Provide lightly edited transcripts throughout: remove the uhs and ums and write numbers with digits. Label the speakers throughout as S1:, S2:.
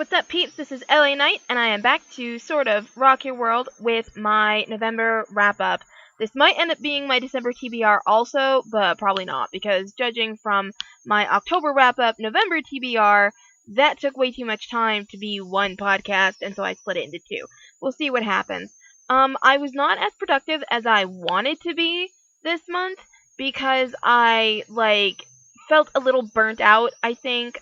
S1: What's up, peeps? This is LA Knight, and I am back to sort of rock your world with my November wrap-up. This might end up being my December TBR also, but probably not, because judging from my October wrap-up, November TBR, that took way too much time to be one podcast, and so I split it into two. We'll see what happens. I was not as productive as I wanted to be this month, because I, felt a little burnt out, I think,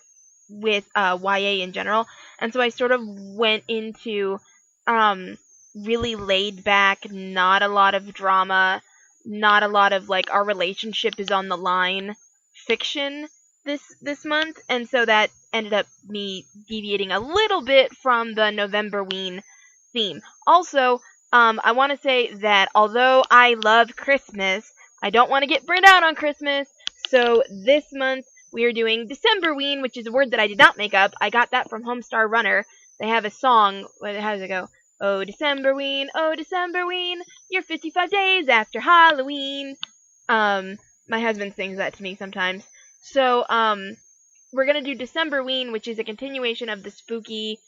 S1: with YA in general, and so I sort of went into really laid back, not a lot of drama, not a lot of our relationship is on the line fiction this month, and so that ended up me deviating a little bit from the Novemberween theme. Also, I want to say that although I love Christmas, I don't want to get burnt out on Christmas, so this month we are doing Decemberween, which is a word that I did not make up. I got that from Homestar Runner. They have a song. How does it go? Oh, Decemberween, you're 55 days after Halloween. My husband sings that to me sometimes. So, we're gonna do Decemberween, which is a continuation of the spooky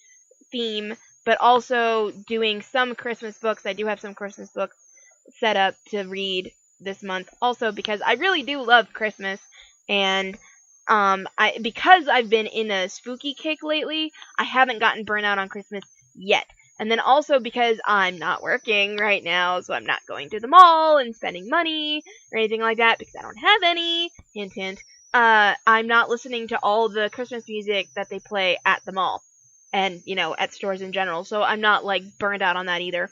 S1: theme, but also doing some Christmas books. I do have some Christmas books set up to read this month, also because I really do love Christmas, and because I've been in a spooky kick lately, I haven't gotten burnt out on Christmas yet. And then also because I'm not working right now, so I'm not going to the mall and spending money or anything like that because I don't have any. Hint, hint. I'm not listening to all the Christmas music that they play at the mall and, at stores in general. So I'm not, burned out on that either.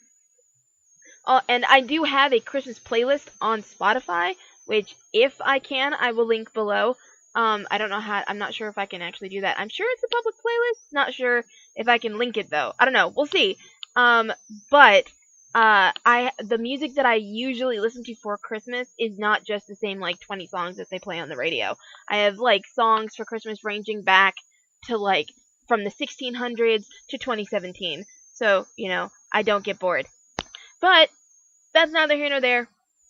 S1: And I do have a Christmas playlist on Spotify, which, if I can, I will link below. I don't know how, I'm not sure if I can actually do that. I'm sure it's a public playlist, not sure if I can link it though. I don't know, we'll see. But the music that I usually listen to for Christmas is not just the same, 20 songs that they play on the radio. I have, songs for Christmas ranging back to, from the 1600s to 2017. So, I don't get bored. But, that's neither here nor there.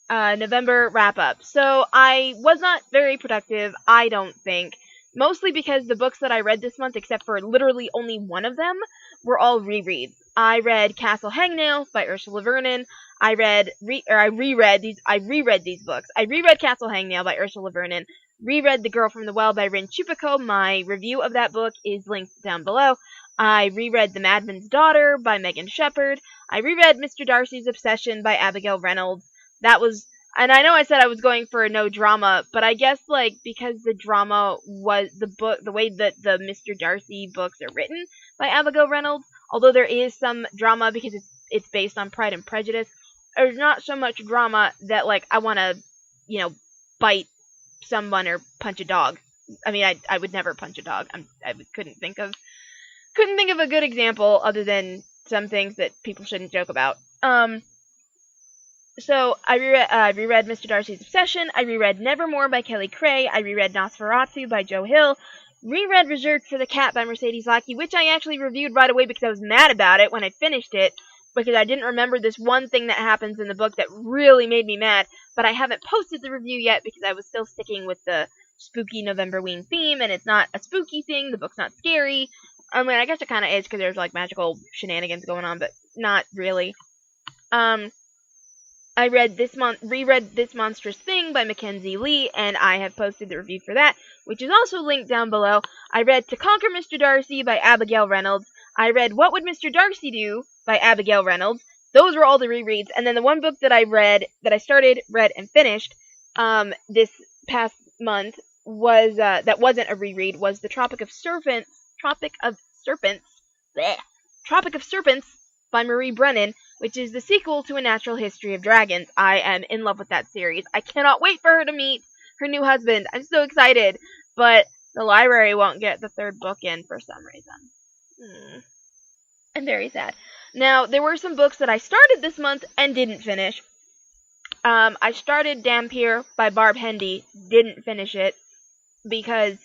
S1: November wrap-up. So, I was not very productive, I don't think. Mostly because the books that I read this month, except for literally only one of them, were all rereads. I read Castle Hangnail by Ursula Vernon. I reread these books. I reread Castle Hangnail by Ursula Vernon. Reread The Girl from the Well by Rin Chupico. My review of that book is linked down below. I reread The Madman's Daughter by Megan Shepherd. I reread Mr. Darcy's Obsession by Abigail Reynolds. That was, and I know I said I was going for no drama, but I guess, because the drama was the way that the Mr. Darcy books are written by Abigail Reynolds, although there is some drama because it's based on Pride and Prejudice, there's not so much drama that, I want to, bite someone or punch a dog. I mean, I would never punch a dog. I couldn't think of a good example other than some things that people shouldn't joke about. So, I reread Mr. Darcy's Obsession, I reread Nevermore by Kelly Cray, I reread Nosferatu by Joe Hill, reread Reserved for the Cat by Mercedes Lackey, which I actually reviewed right away because I was mad about it when I finished it, because I didn't remember this one thing that happens in the book that really made me mad, but I haven't posted the review yet because I was still sticking with the spooky Novemberween theme, and it's not a spooky thing, the book's not scary. I mean, I guess it kind of is because there's, magical shenanigans going on, but not really. I reread This Monstrous Thing by Mackenzie Lee, and I have posted the review for that, which is also linked down below. I read To Conquer Mr. Darcy by Abigail Reynolds. I read What Would Mr. Darcy Do by Abigail Reynolds. Those were all the rereads, and then the one book that I started, read, and finished, this past month was, that wasn't a reread, was The Tropic of Serpents by Marie Brennan, which is the sequel to A Natural History of Dragons. I am in love with that series. I cannot wait for her to meet her new husband. I'm so excited. But the library won't get the third book in for some reason. I'm very sad. Now, there were some books that I started this month and didn't finish. I started Dampier by Barb Hendy, didn't finish it, because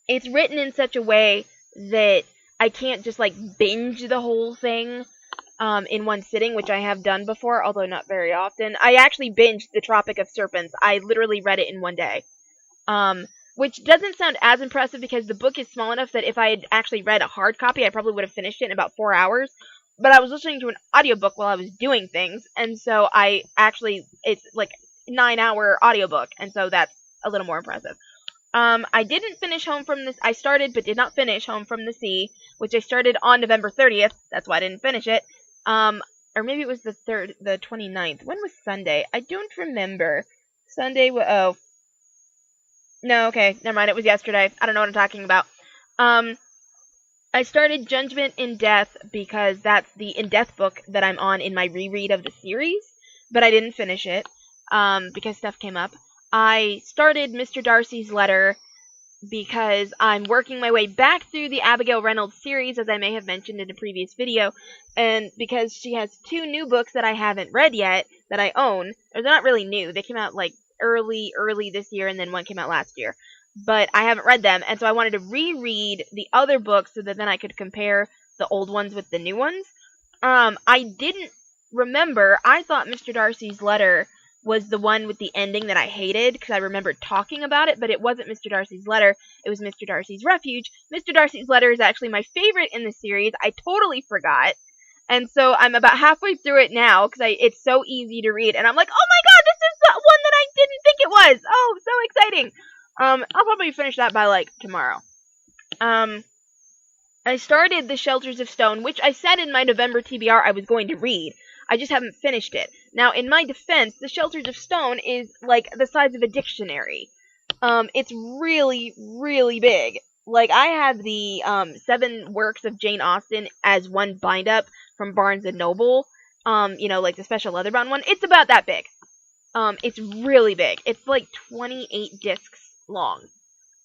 S1: it's written in such a way that I can't just, binge the whole thing in one sitting, which I have done before, although not very often. I actually binged The Tropic of Serpents. I literally read it in one day. which doesn't sound as impressive because the book is small enough that if I had actually read a hard copy, I probably would have finished it in about 4 hours. But I was listening to an audiobook while I was doing things, and so it's like 9-hour audiobook, and so that's a little more impressive. I didn't finish I started but did not finish Home from the Sea, which I started on November 30th, that's why I didn't finish it. Or maybe it was the 29th. When was Sunday? I don't remember. Sunday, no, okay, never mind, it was yesterday. I don't know what I'm talking about. I started Judgment in Death because that's the In Death book that I'm on in my reread of the series, but I didn't finish it, because stuff came up. I started Mr. Darcy's Letter because I'm working my way back through the Abigail Reynolds series, as I may have mentioned in a previous video, and because she has 2 new books that I haven't read yet that I own. They're not really new. They came out like early this year, and then one came out last year. But I haven't read them, and so I wanted to reread the other books so that then I could compare the old ones with the new ones. I didn't remember. I thought Mr. Darcy's Letter was the one with the ending that I hated, because I remembered talking about it, but it wasn't Mr. Darcy's Letter. It was Mr. Darcy's Refuge. Mr. Darcy's Letter is actually my favorite in the series. I totally forgot. And so I'm about halfway through it now, because it's so easy to read, and I'm like, oh my god, this is the one that I didn't think it was! Oh, so exciting! I'll probably finish that by, like, tomorrow. I started The Shelters of Stone, which I said in my November TBR I was going to read. I just haven't finished it. Now, in my defense, The Shelters of Stone is, like, the size of a dictionary. It's really, really big. Like, I have the, 7 works of Jane Austen as one bind-up from Barnes & Noble. Like the special leather-bound one. It's about that big. It's really big. It's, like, 28 discs long.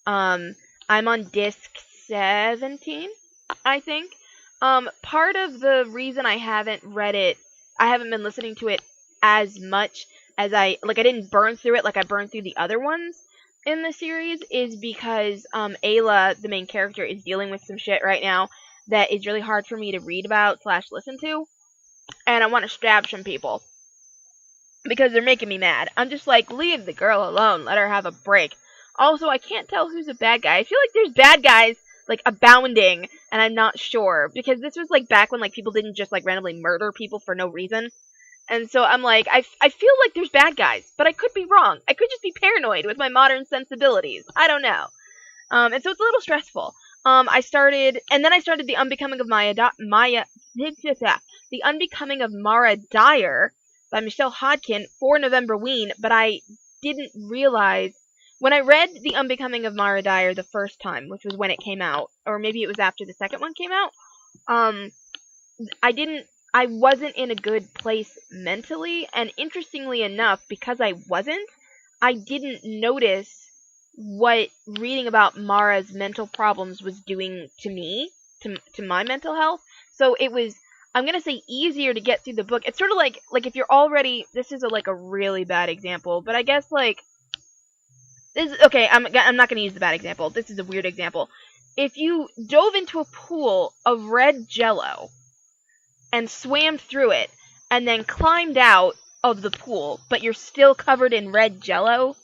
S1: I'm on disc 17, I think. Part of the reason I haven't read it, I haven't been listening to it as much as I didn't burn through it like I burned through the other ones in the series, is because, Ayla, the main character, is dealing with some shit right now that is really hard for me to read about / listen to, and I want to stab some people. Because they're making me mad. I'm just like, leave the girl alone, let her have a break. Also, I can't tell who's a bad guy. I feel like there's bad guys, like, abounding, and I'm not sure. Because this was, like, back when, like, people didn't just, like, randomly murder people for no reason. And so I'm like, I feel like there's bad guys, but I could be wrong. I could just be paranoid with my modern sensibilities. I don't know. And so it's a little stressful. I started The Unbecoming of The Unbecoming of Mara Dyer by Michelle Hodkin for Novemberween, but I didn't realize. When I read The Unbecoming of Mara Dyer the first time, which was when it came out, or maybe it was after the second one came out, I wasn't in a good place mentally, and interestingly enough, because I wasn't, I didn't notice what reading about Mara's mental problems was doing to me, to my mental health. So it was, I'm gonna say, easier to get through the book. It's sort of like if you're already, this is a really bad example, but I guess, like, okay, I'm not going to use the bad example. This is a weird example. If you dove into a pool of red jello and swam through it and then climbed out of the pool, but you're still covered in red jello,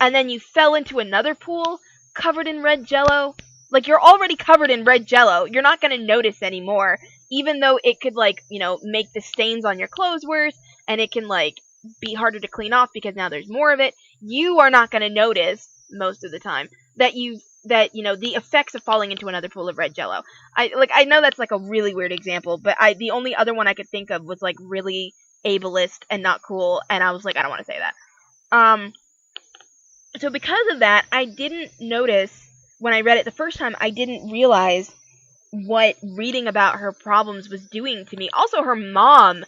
S1: and then you fell into another pool covered in red jello, like, you're already covered in red jello. You're not going to notice anymore, even though it could, like, make the stains on your clothes worse, and it can, like, be harder to clean off because now there's more of it. You are not going to notice most of the time that the effects of falling into another pool of red jello. I know that's, like, a really weird example, but the only other one I could think of was, like, really ableist and not cool, and I was like, I don't want to say that. So because of that, I didn't notice, when I read it the first time, I didn't realize what reading about her problems was doing to me. Also, her mom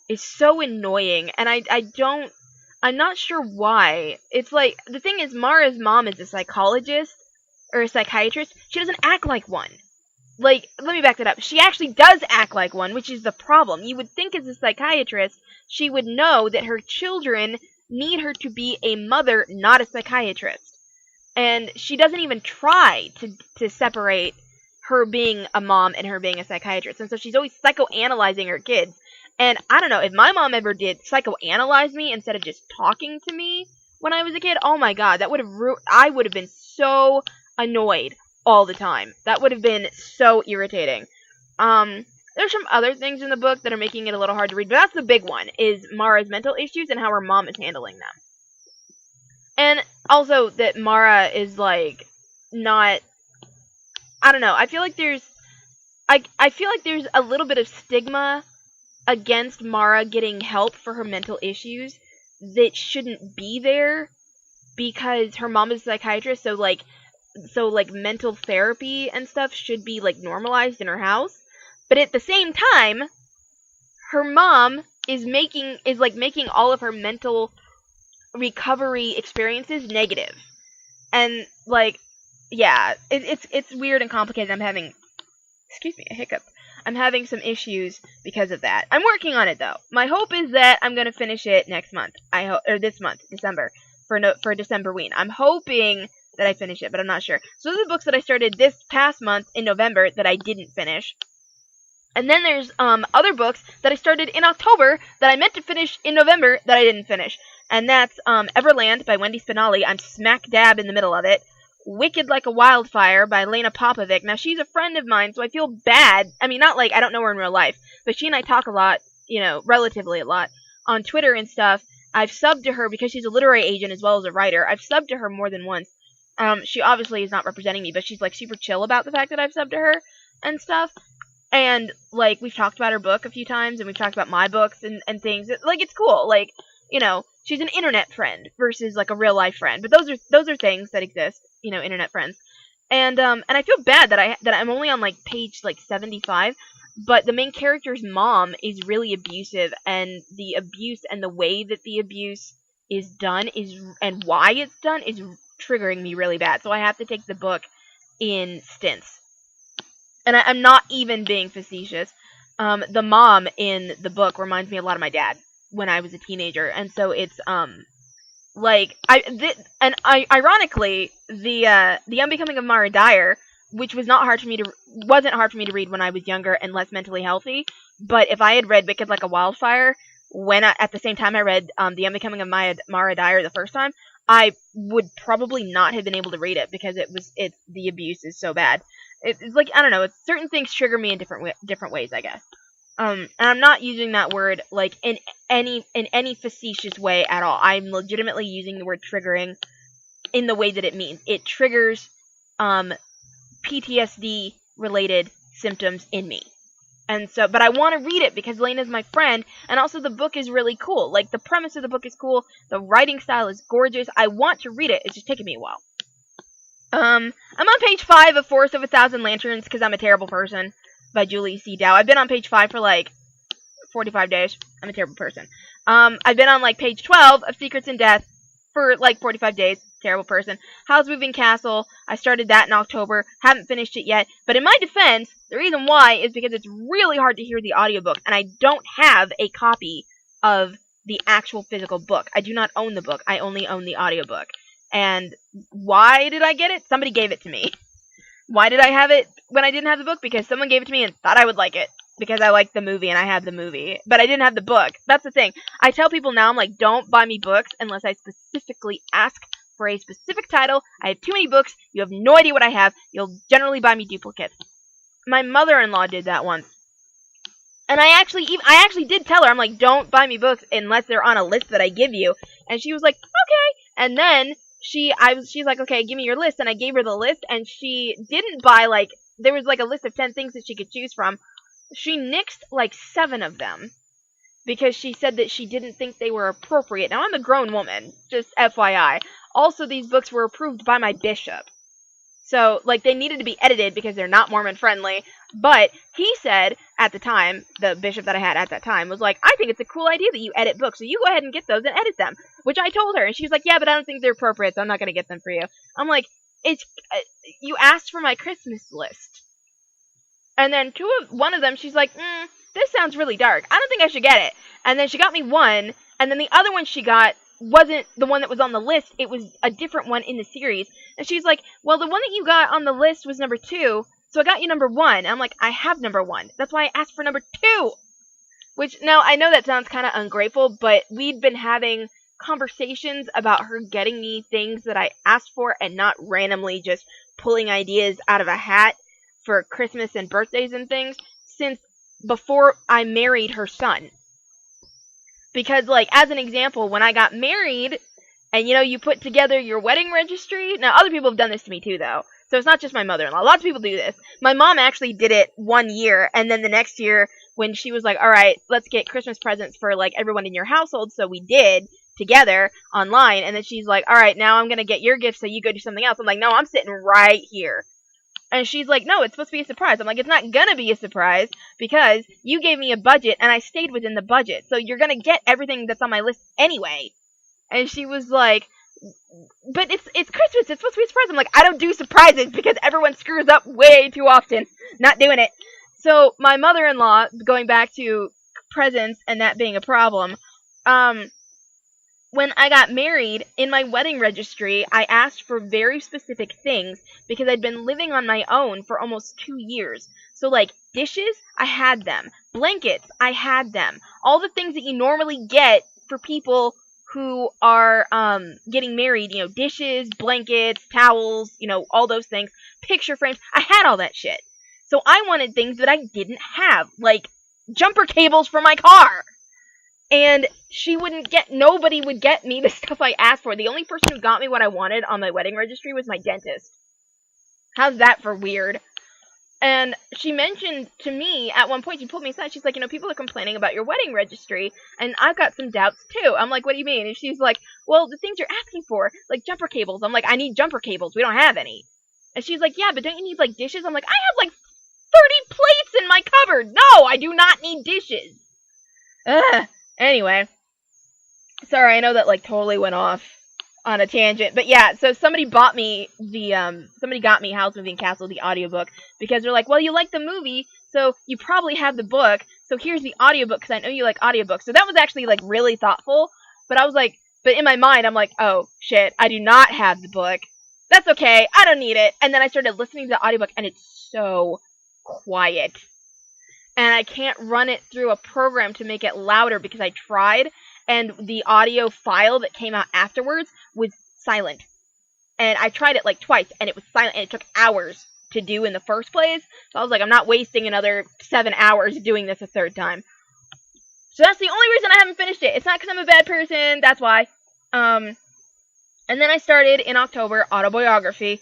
S1: is so annoying, and I'm not sure why. It's like, the thing is, Mara's mom is a psychologist, or a psychiatrist. She doesn't act like one. Like, let me back that up. She actually does act like one, which is the problem. You would think as a psychiatrist, she would know that her children need her to be a mother, not a psychiatrist. And she doesn't even try to separate her being a mom and her being a psychiatrist. And so she's always psychoanalyzing her kids. And I don't know, if my mom ever did psychoanalyze me instead of just talking to me when I was a kid, oh my god, that would have I would have been so annoyed all the time. That would have been so irritating. There's some other things in the book that are making it a little hard to read, but that's the big one, is Mara's mental issues and how her mom is handling them. And also that Mara is, like, not... I don't know, I feel like there's a little bit of stigma against Mara getting help for her mental issues that shouldn't be there, because her mom is a psychiatrist, so mental therapy and stuff should be, like, normalized in her house. But at the same time, her mom is making all of her mental recovery experiences negative. And, like, yeah, it's weird and complicated. I'm having, a hiccup. I'm having some issues because of that. I'm working on it, though. My hope is that I'm going to finish it next month. This month, December, for Decemberween. I'm hoping that I finish it, but I'm not sure. So those are the books that I started this past month in November that I didn't finish. And then there's other books that I started in October that I meant to finish in November that I didn't finish. And that's Everland by Wendy Spinelli. I'm smack dab in the middle of it. Wicked Like a Wildfire by Lena Popovic. Now, she's a friend of mine, so I feel bad. I mean, not like I don't know her in real life, but she and I talk a lot, relatively a lot, on Twitter and stuff. I've subbed to her because she's a literary agent as well as a writer. I've subbed to her more than once. She obviously is not representing me, but she's, like, super chill about the fact that I've subbed to her and stuff. And, like, we've talked about her book a few times, and we've talked about my books and things. Like, it's cool. Like, she's an internet friend versus, like, a real-life friend. But those are things that exist, internet friends. And I feel bad that I'm only on, like, page, like, 75. But the main character's mom is really abusive, and the abuse and the way that the abuse is done and why it's done is triggering me really bad. So I have to take the book in stints. And I'm not even being facetious. The mom in the book reminds me a lot of my dad when I was a teenager, and so it's ironically, the Unbecoming of Mara Dyer, which wasn't hard for me to read when I was younger and less mentally healthy. But if I had read Wicked Like a Wildfire at the same time I read the Unbecoming of Mara Dyer the first time, I would probably not have been able to read it because the abuse is so bad. It's like, I don't know, certain things trigger me in different ways, I guess. And I'm not using that word, like, in any facetious way at all. I'm legitimately using the word triggering in the way that it means. It triggers, PTSD-related symptoms in me. And so, but I want to read it because Lena's my friend, and also the book is really cool. Like, the premise of the book is cool, the writing style is gorgeous, I want to read it, it's just taking me a while. I'm on page 5 of Forest of 1,000 Lanterns, because I'm a terrible person, by Julie C. Dow. I've been on page 5 for, like, 45 days. I'm a terrible person. I've been on, like, page 12 of Secrets and Death for, like, 45 days. Terrible person. Howl's Moving Castle. I started that in October. Haven't finished it yet. But in my defense, the reason why is because it's really hard to hear the audiobook, and I don't have a copy of the actual physical book. I do not own the book. I only own the audiobook. And why did I get it? Somebody gave it to me. Why did I have it when I didn't have the book? Because someone gave it to me and thought I would like it. Because I liked the movie and I have the movie. But I didn't have the book. That's the thing. I tell people now, I'm like, don't buy me books unless I specifically ask for a specific title. I have too many books. You have no idea what I have. You'll generally buy me duplicates. My mother-in-law did that once. And I actually did tell her, I'm like, don't buy me books unless they're on a list that I give you. And she was like, okay. And then she's like, okay, give me your list. And I gave her the list, and she didn't buy, like, there was, like, a list of 10 things that she could choose from. She nixed, like, 7 of them because she said that she didn't think they were appropriate. Now, I'm a grown woman, just FYI. Also, these books were approved by my bishop. So, like, they needed to be edited because they're not Mormon-friendly. But he said, at the time, the bishop that I had at that time, was like, I think it's a cool idea that you edit books, so you go ahead and get those and edit them. Which I told her, and she was like, yeah, but I don't think they're appropriate, so I'm not going to get them for you. I'm like, you asked for my Christmas list. And then one of them, she's like, this sounds really dark. I don't think I should get it. And then she got me one, and then the other one she got wasn't the one that was on the list. It was a different one in the series. And she's like, well, the one that you got on the list was number 2, so I got you number 1. And I'm like, I have number 1. That's why I asked for number 2. Which, now, I know that sounds kind of ungrateful, but we'd been having conversations about her getting me things that I asked for and not randomly just pulling ideas out of a hat for Christmas and birthdays and things since before I married her son. Because, like, as an example, when I got married, and, you know, you put together your wedding registry. Now, other people have done this to me, too, though. So it's not just my mother-in-law. Lots of people do this. My mom actually did it one year, and then the next year, when she was like, all right, let's get Christmas presents for, like, everyone in your household, so we did, together, online, and then she's like, all right, now I'm gonna get your gift so you go do something else. I'm like, no, I'm sitting right here. And she's like, no, it's supposed to be a surprise. I'm like, it's not gonna be a surprise because you gave me a budget and I stayed within the budget. So you're gonna get everything that's on my list anyway. And she was like, but it's Christmas. It's supposed to be a surprise. I'm like, I don't do surprises because everyone screws up way too often. Not doing it. So my mother-in-law, going back to presents and that being a problem, when I got married, in my wedding registry, I asked for very specific things because I'd been living on my own for almost 2 years. So, like, dishes, I had them. Blankets, I had them. All the things that you normally get for people who are getting married, you know, dishes, blankets, towels, you know, all those things, picture frames, I had all that shit. So I wanted things that I didn't have, like jumper cables for my car. And nobody would get me the stuff I asked for. The only person who got me what I wanted on my wedding registry was my dentist. How's that for weird? And she mentioned to me, at one point, she pulled me aside, she's like, you know, people are complaining about your wedding registry, and I've got some doubts too. I'm like, what do you mean? And she's like, well, the things you're asking for, like jumper cables. I'm like, I need jumper cables, we don't have any. And she's like, yeah, but don't you need, like, dishes? I'm like, I have, like, 30 plates in my cupboard! No, I do not need dishes! Ugh. Anyway, sorry, I know that, like, totally went off on a tangent, but yeah, so somebody got me Howl's Moving Castle, the audiobook, because they're like, well, you like the movie, so you probably have the book, so here's the audiobook, because I know you like audiobooks, so that was actually, like, really thoughtful, but I was like, but in my mind, I'm like, oh, shit, I do not have the book, that's okay, I don't need it, and then I started listening to the audiobook, and it's so quiet. And I can't run it through a program to make it louder because I tried, and the audio file that came out afterwards was silent. And I tried it like twice, and it was silent, and it took hours to do in the first place. So I was like, I'm not wasting another 7 hours doing this a third time. So that's the only reason I haven't finished it. It's not because I'm a bad person, that's why. And then I started, in October, Autobiography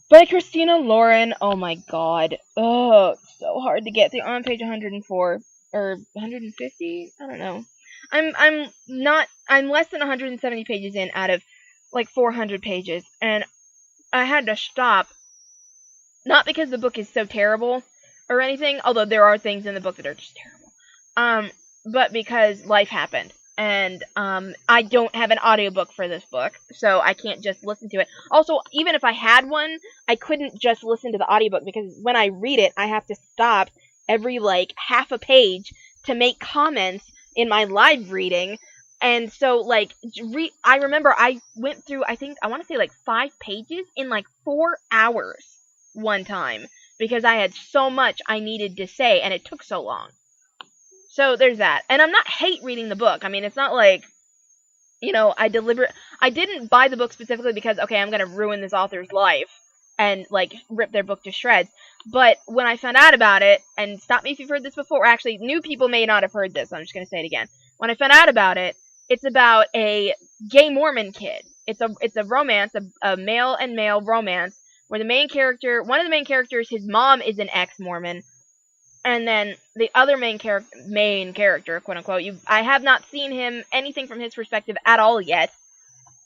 S1: by Christina Lorien. Oh my god. Oh, it's so hard to get through. I'm on page 104. Or 150? I don't know. I'm less than 170 pages in out of, like, 400 pages. And I had to stop. Not because the book is so terrible or anything, although there are things in the book that are just terrible. But because life happened. And I don't have an audiobook for this book, so I can't just listen to it. Also, even if I had one, I couldn't just listen to the audiobook, because when I read it, I have to stop every, like, half a page to make comments in my live reading. And so, like, I remember I went through, I want to say, like, 5 pages in, like, 4 hours one time, because I had so much I needed to say, and it took so long. So there's that. And I'm not hate reading the book. I mean, it's not like, you know, I didn't buy the book specifically because, okay, I'm going to ruin this author's life and, like, rip their book to shreds. But when I found out about it, and stop me if you've heard this before, actually, new people may not have heard this, I'm just going to say it again. When I found out about it, it's about a gay Mormon kid. It's a romance, a male and male romance, where one of the main characters, his mom is an ex-Mormon. And then the other main character, quote unquote, I have not seen anything from his perspective at all yet,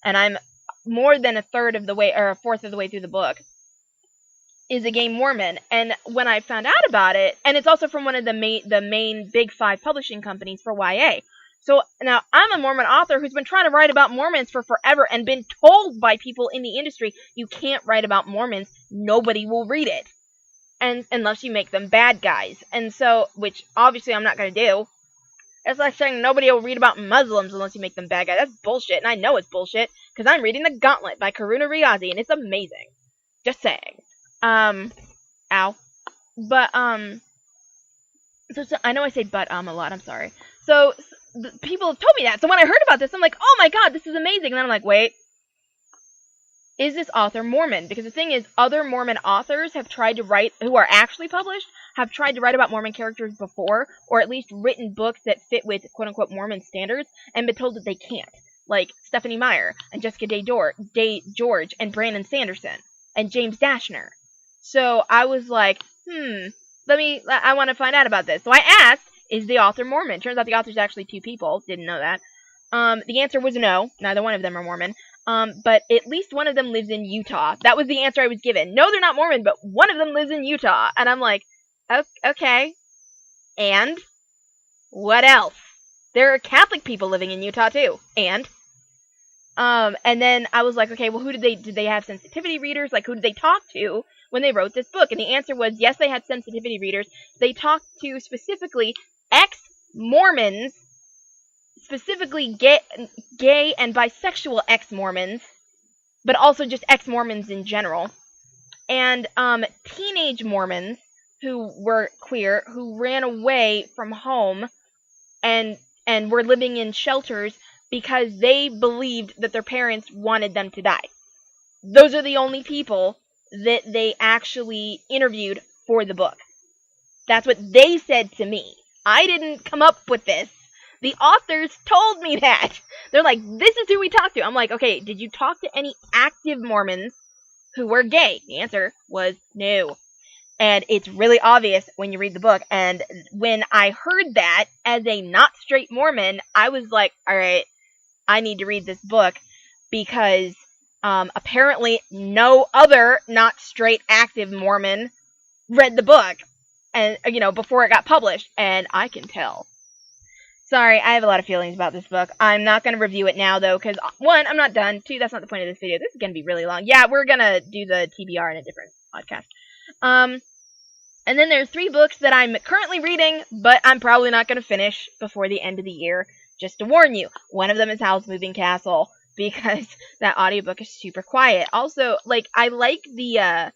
S1: and I'm more than a fourth of the way through the book, is a gay Mormon. And when I found out about it, and it's also from one of the main big 5 publishing companies for YA. So now I'm a Mormon author who's been trying to write about Mormons for forever and been told by people in the industry, you can't write about Mormons, nobody will read it. And unless you make them bad guys. And so, which obviously I'm not going to do. It's like saying nobody will read about Muslims unless you make them bad guys. That's bullshit, and I know it's bullshit, because I'm reading the Gauntlet by Karuna, Rigazzi, and it's amazing. Just saying. Ow. But, So I know I say but a lot, I'm sorry. So people have told me that. So when I heard about this, I'm like, oh my god, this is amazing. And then I'm like, wait, is this author Mormon? Because the thing is, other Mormon authors have tried to write, who are actually published, have tried to write about Mormon characters before, or at least written books that fit with quote-unquote Mormon standards, and been told that they can't. Like Stephanie Meyer, and Jessica Day George, and Brandon Sanderson, and James Dashner. So I was like, I want to find out about this. So I asked, is the author Mormon? Turns out the author's actually two people. Didn't know that. The answer was no. Neither one of them are Mormon. But at least one of them lives in Utah. That was the answer I was given. No, they're not Mormon, but one of them lives in Utah. And I'm like, okay. And? What else? There are Catholic people living in Utah, too. And then I was like, okay, well, did they have sensitivity readers? Like, who did they talk to when they wrote this book? And the answer was, yes, they had sensitivity readers. They talked to specifically ex-Mormons, specifically gay and bisexual ex-Mormons, but also just ex-Mormons in general, and teenage Mormons who were queer, who ran away from home and were living in shelters because they believed that their parents wanted them to die. Those are the only people that they actually interviewed for the book. That's what they said to me. I didn't come up with this. The authors told me that. They're like, this is who we talked to. I'm like, okay, did you talk to any active Mormons who were gay? The answer was no. And it's really obvious when you read the book. And when I heard that as a not straight Mormon, I was like, all right, I need to read this book because apparently no other not straight active Mormon read the book and before it got published, and I can tell. Sorry, I have a lot of feelings about this book. I'm not going to review it now, though, because, one, I'm not done. Two, that's not the point of this video. This is going to be really long. Yeah, we're going to do the TBR in a different podcast. And then there's 3 books that I'm currently reading, but I'm probably not going to finish before the end of the year, just to warn you. One of them is Howl's Moving Castle, because that audiobook is super quiet. Also, like, I like the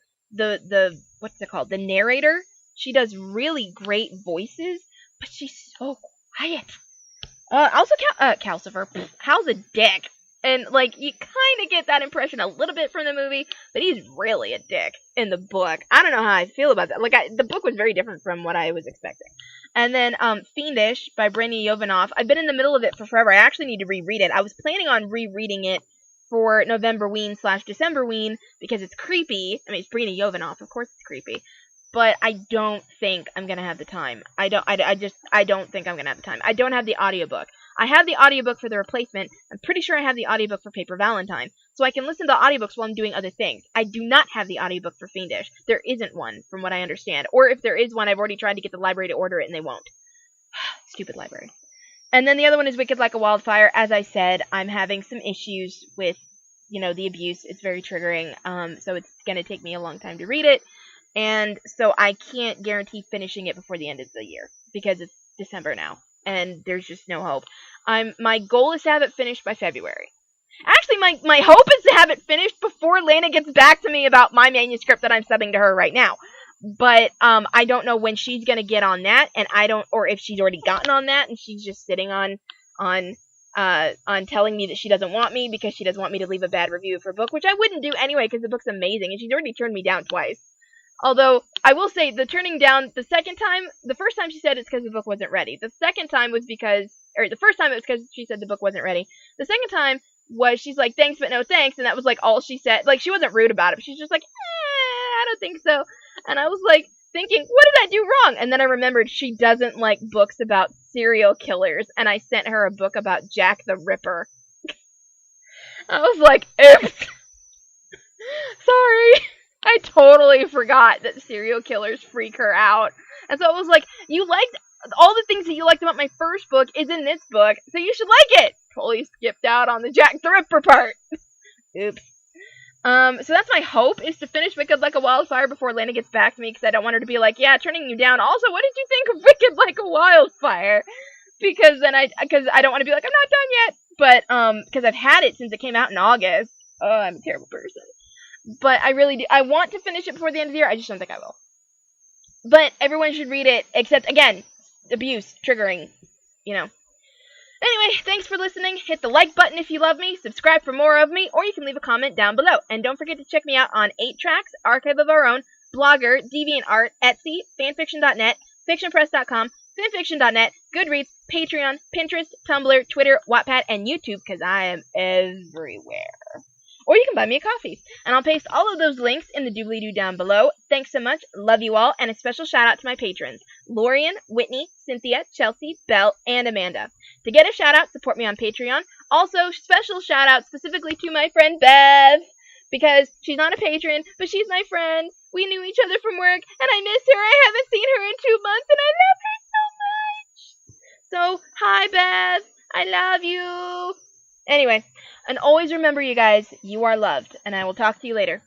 S1: what's it called? The narrator. She does really great voices, but she's so quiet. Also, Calcifer. How's a dick. And, like, you kind of get that impression a little bit from the movie, but he's really a dick in the book. I don't know how I feel about that. Like, the book was very different from what I was expecting. And then, Fiendish by Brittany Jovanoff. I've been in the middle of it for forever. I actually need to reread it. I was planning on rereading it for Novemberween / Decemberween because it's creepy. I mean, it's Brittany Jovanoff. Of course it's creepy. But I don't think I'm gonna have the time. I don't think I'm gonna have the time. I don't have the audiobook. I have the audiobook for The Replacement. I'm pretty sure I have the audiobook for Paper Valentine. So I can listen to the audiobooks while I'm doing other things. I do not have the audiobook for Fiendish. There isn't one, from what I understand. Or if there is one, I've already tried to get the library to order it, and they won't. Stupid library. And then the other one is Wicked Like a Wildfire. As I said, I'm having some issues with, the abuse. It's very triggering. So it's gonna take me a long time to read it. And so I can't guarantee finishing it before the end of the year, because it's December now, and there's just no hope. My goal is to have it finished by February. Actually, my hope is to have it finished before Lana gets back to me about my manuscript that I'm subbing to her right now. But I don't know when she's gonna get on that, and or if she's already gotten on that, and she's just sitting on telling me that she doesn't want me because she doesn't want me to leave a bad review of her book, which I wouldn't do anyway because the book's amazing, and she's already turned me down twice. Although, I will say, the turning down the second time, the first time she said it's because the book wasn't ready. The second time was because, the first time it was because she said the book wasn't ready. The second time was she's like, thanks but no thanks, and that was like all she said. Like, she wasn't rude about it, but she's just like, I don't think so. And I was like, thinking, what did I do wrong? And then I remembered she doesn't like books about serial killers, and I sent her a book about Jack the Ripper. I was like, oops. Sorry. I totally forgot that serial killers freak her out. And so I was like, you liked all the things that you liked about my first book is in this book, so you should like it. Totally skipped out on the Jack the Ripper part. Oops. So that's my hope, is to finish Wicked Like a Wildfire before Lana gets back to me, because I don't want her to be like, yeah, turning you down. Also, what did you think of Wicked Like a Wildfire? Because I don't want to be like, I'm not done yet. But, because I've had it since it came out in August. Oh, I'm a terrible person. But I really do. I want to finish it before the end of the year. I just don't think I will. But everyone should read it, except, again, abuse triggering, you know. Anyway, thanks for listening. Hit the like button if you love me, subscribe for more of me, or you can leave a comment down below. And don't forget to check me out on 8 Tracks, Archive of Our Own, Blogger, DeviantArt, Etsy, fanfiction.net, fictionpress.com, fanfiction.net, Goodreads, Patreon, Pinterest, Tumblr, Twitter, Wattpad, and YouTube, because I am everywhere. Or you can buy me a coffee. And I'll paste all of those links in the doobly-doo down below. Thanks so much. Love you all. And a special shout out to my patrons, Lorien, Whitney, Cynthia, Chelsea, Belle, and Amanda. To get a shout out, support me on Patreon. Also, special shout out specifically to my friend Beth, because she's not a patron, but she's my friend. We knew each other from work, and I miss her. I haven't seen her in 2 months, and I love her so much. So, hi Beth. I love you. Anyway, and always remember, you guys, you are loved, and I will talk to you later.